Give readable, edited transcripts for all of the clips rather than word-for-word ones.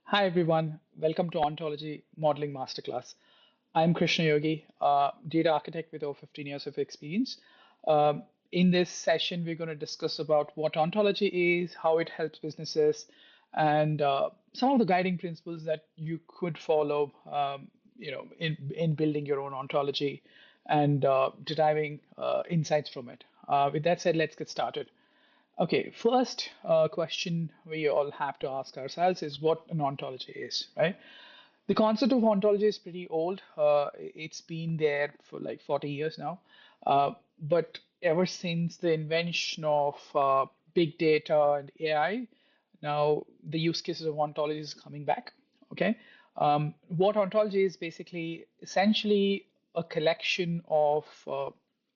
Hi everyone, welcome to Ontology Modeling Masterclass. I'm Krishna Yogi, data architect with over 15 years of experience. In this session, we're going to discuss about what ontology is, how it helps businesses, and some of the guiding principles that you could follow, in building your own ontology and deriving insights from it. With that said, let's get started. Okay, first question we all have to ask ourselves is what an ontology is, right? The concept of ontology is pretty old. It's been there for like 40 years now. But ever since the invention of big data and AI, now the use cases of ontology is coming back. Okay. What ontology is basically essentially a collection of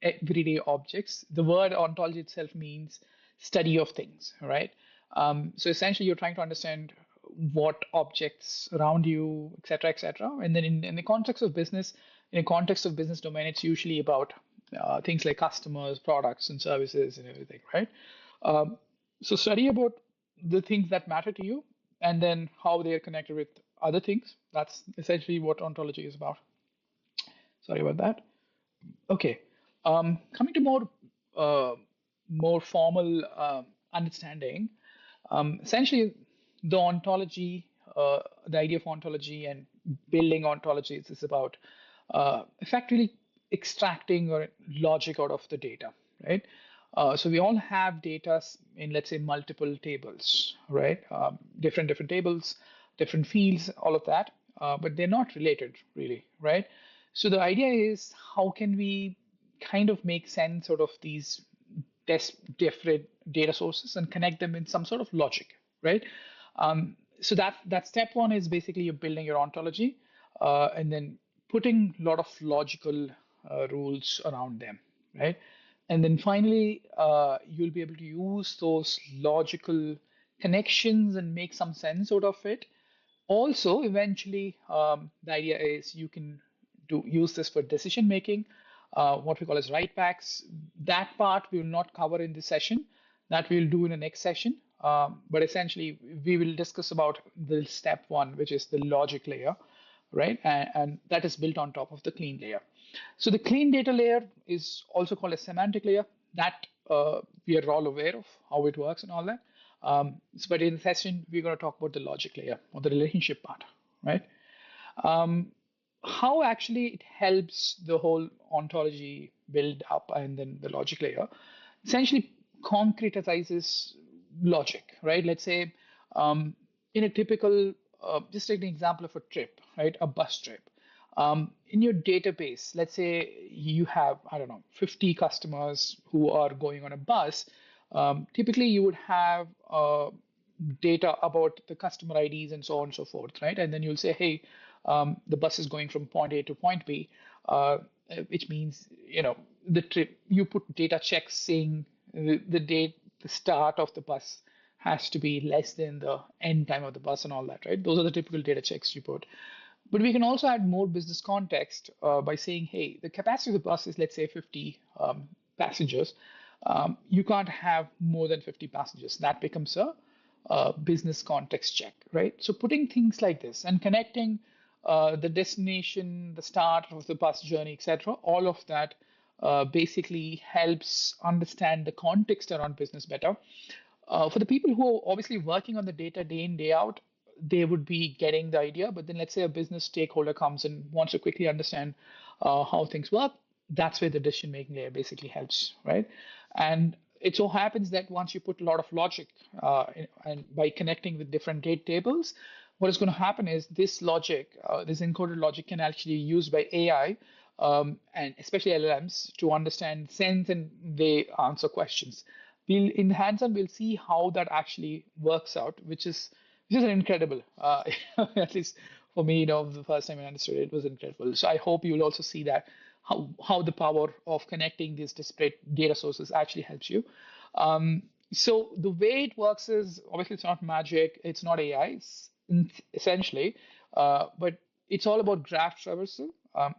everyday objects. The word ontology itself means study of things, right? So essentially, you're trying to understand what objects around you, et cetera, et cetera. And then in the context of business, in the context of business domain, it's usually about things like customers, products, and services, and everything, right? So study about the things that matter to you, and then how they are connected with other things. That's essentially what ontology is about. Sorry about that. Okay. Coming to more formal understanding, essentially the ontology, the idea of ontology and building ontologies is about effectively extracting or logic out of the data, right? So we all have data in, let's say, multiple tables, right? Different tables, different fields, all of that, but they're not related really, right? So the idea is how can we kind of make sense out of these different data sources and connect them in some sort of logic, right? So that step one is basically you're building your ontology, and then putting a lot of logical rules around them, right? And then finally, you'll be able to use those logical connections and make some sense out of it. Also, eventually, the idea is you can use this for decision making, what we call as write backs. That part we will not cover in this session. That we'll do in the next session. But essentially, we will discuss about the step one, which is the logic layer, right? And that is built on top of the clean layer. So the clean data layer is also called a semantic layer. That we are all aware of how it works and all that. But in the session, we're going to talk about the logic layer or the relationship part, right? How actually it helps the whole ontology build up and then the logic layer essentially concretizes logic, right? Let's say in a typical, just take an example of a trip, right? A bus trip. In your database, let's say you have, I don't know, 50 customers who are going on a bus. Typically, you would have data about the customer IDs and so on and so forth, right? And then you'll say, hey, the bus is going from point A to point B, which means the trip. You put data checks saying the date, the start of the bus has to be less than the end time of the bus and all that, right? Those are the typical data checks you put. But we can also add more business context by saying, hey, the capacity of the bus is, let's say, 50 passengers. You can't have more than 50 passengers. That becomes a business context check, right? So putting things like this and connecting the destination, the start of the bus journey, etc., all of that basically helps understand the context around business better. For the people who are obviously working on the data day in, day out, they would be getting the idea. But then let's say a business stakeholder comes and wants to quickly understand how things work. That's where the decision making layer basically helps, right? And it so happens that once you put a lot of logic and by connecting with different date tables, what is going to happen is this logic, this encoded logic can actually be used by AI and especially LLMs to understand sense and they answer questions. We'll in hands-on we'll see how that actually works out, which is an incredible. At least for me, the first time I understood it, it was incredible. So I hope you'll also see that how the power of connecting these disparate data sources actually helps you. So the way it works is obviously it's not magic, it's not AI, essentially, but it's all about graph traversal,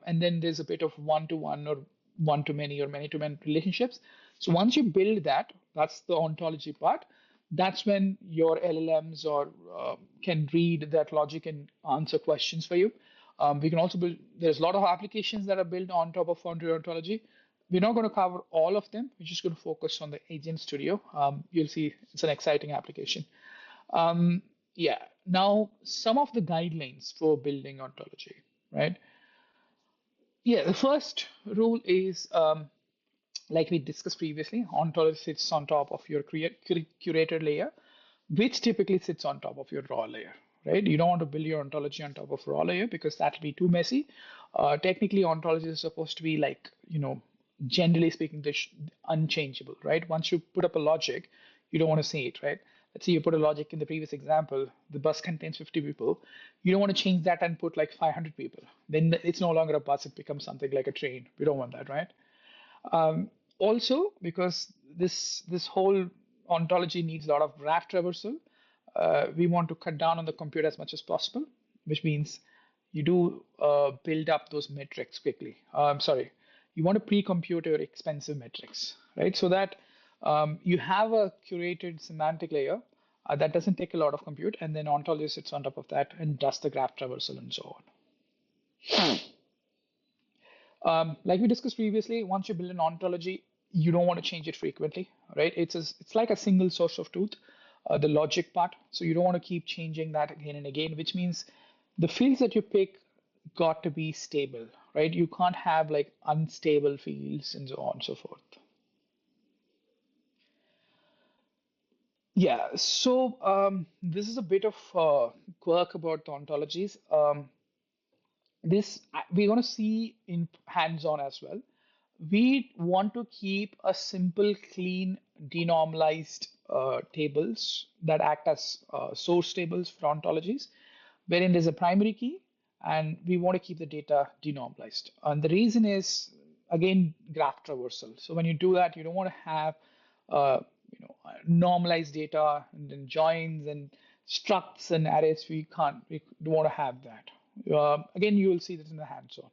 and then there's a bit of one-to-one or one-to-many or many-to-many relationships. So once you build that, that's the ontology part. That's when your LLMs or can read that logic and answer questions for you. We can also build, there's a lot of applications that are built on top of Foundry Ontology. We're not going to cover all of them. We're just going to focus on the Agent Studio. You'll see it's an exciting application. Yeah, now some of the guidelines for building ontology, right? Yeah, the first rule is like we discussed previously, ontology sits on top of your curated layer, which typically sits on top of your raw layer, right? You don't want to build your ontology on top of raw layer because that'll be too messy. Technically, ontology is supposed to be like, generally speaking, unchangeable, right? Once you put up a logic, you don't want to see it, right? Let's say you put a logic in the previous example, the bus contains 50 people. You don't want to change that and put like 500 people. Then it's no longer a bus, it becomes something like a train. We don't want that, right? Also, because this whole ontology needs a lot of graph traversal, we want to cut down on the compute as much as possible, which means you do build up those metrics quickly. I'm sorry, you want to pre-compute your expensive metrics, right? So that you have a curated semantic layer that doesn't take a lot of compute, and then ontology sits on top of that and does the graph traversal and so on. Like we discussed previously, once you build an ontology, you don't want to change it frequently, right? It's like a single source of truth, the logic part. So you don't want to keep changing that again and again, which means the fields that you pick got to be stable, right? You can't have like unstable fields and so on and so forth. Yeah, so this is a bit of quirk about the ontologies. This we're going to see in hands-on as well. We want to keep a simple, clean, denormalized tables that act as source tables for ontologies, wherein there's a primary key, and we want to keep the data denormalized. And the reason is, again, graph traversal. So when you do that, you don't want to have normalized data and then joins and structs and arrays. We don't want to have that. Again, you will see this in the hands-on.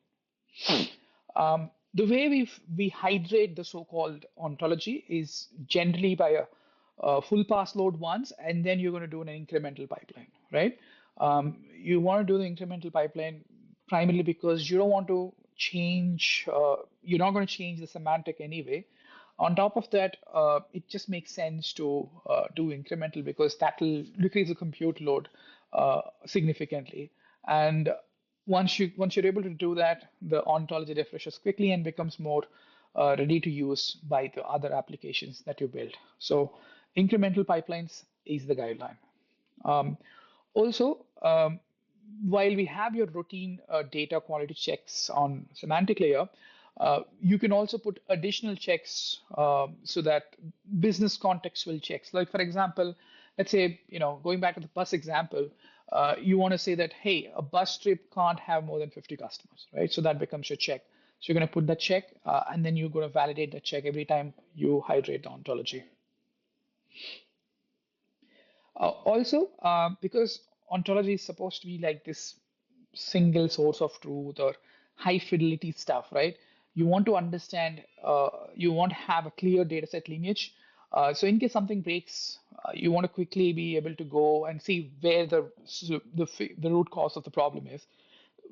The way we hydrate the so-called ontology is generally by a full pass load once, and then you're going to do an incremental pipeline, right? You want to do the incremental pipeline primarily because you don't want to change, you're not going to change the semantic anyway. On top of that, it just makes sense to do incremental because that will decrease the compute load significantly. And once you're able to do that, the ontology refreshes quickly and becomes more ready to use by the other applications that you build. So incremental pipelines is the guideline. Also, while we have your routine data quality checks on semantic layer, you can also put additional checks so that business context will checks. Like for example, let's say, going back to the bus example, you want to say that, hey, a bus trip can't have more than 50 customers, right? So that becomes your check. So you're going to put that check, and then you're going to validate that check every time you hydrate the ontology. Also, because ontology is supposed to be like this single source of truth or high fidelity stuff, right? You want to understand, you want to have a clear dataset lineage. So in case something breaks, you want to quickly be able to go and see where the root cause of the problem is.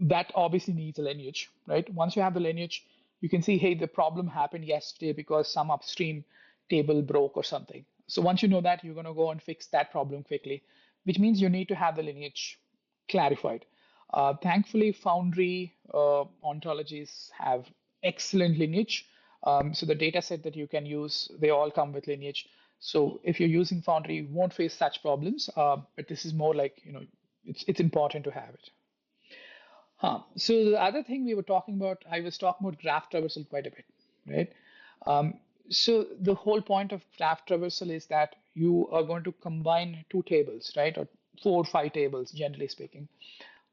That obviously needs a lineage, right? Once you have the lineage, you can see, hey, the problem happened yesterday because some upstream table broke or something. So once you know that, you're going to go and fix that problem quickly, which means you need to have the lineage clarified. Thankfully, Foundry ontologies have excellent lineage. So the data set that you can use, they all come with lineage. So if you're using Foundry, you won't face such problems. But this is more like, it's important to have it. So the other thing we were talking about, I was talking about graph traversal quite a bit, right? So the whole point of graph traversal is that you are going to combine two tables, right? Or 4 or 5 tables, generally speaking.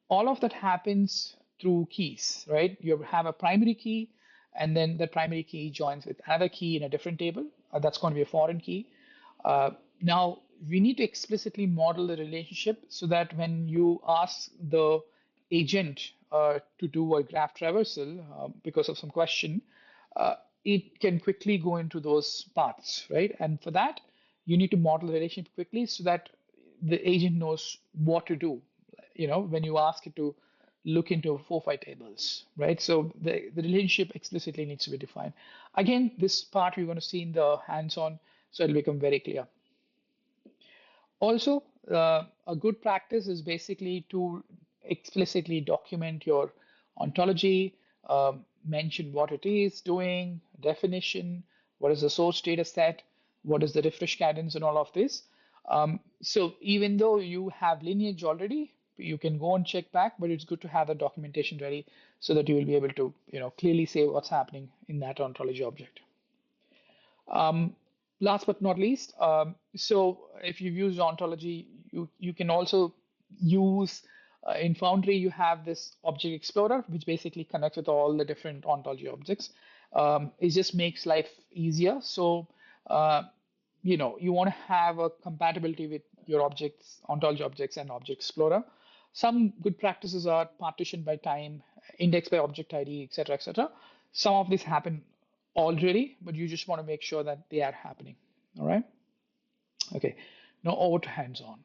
All of that happens through keys, right? You have a primary key, and then the primary key joins with another key in a different table. That's going to be a foreign key. Now, we need to explicitly model the relationship so that when you ask the agent to do a graph traversal because of some question, it can quickly go into those paths, right? And for that, you need to model the relationship quickly so that the agent knows what to do. When you ask it to look into 4 5 tables, right? So the relationship explicitly needs to be defined. Again, this part we're going to see in the hands-on, so it'll become very clear. Also, a good practice is basically to explicitly document your ontology, mention what it is doing, definition, what is the source data set, what is the refresh cadence, and all of this. So even though you have lineage already, you can go and check back, but it's good to have the documentation ready so that you will be able to clearly say what's happening in that ontology object. Last but not least, so if you've used ontology, you can also use in Foundry, you have this object explorer, which basically connects with all the different ontology objects. It just makes life easier. So, you want to have a compatibility with your objects, ontology objects, and object explorer. Some good practices are partition by time, index by object ID, etc., etc. Some of these happen already, but you just want to make sure that they are happening. All right. Okay. Now over to hands-on.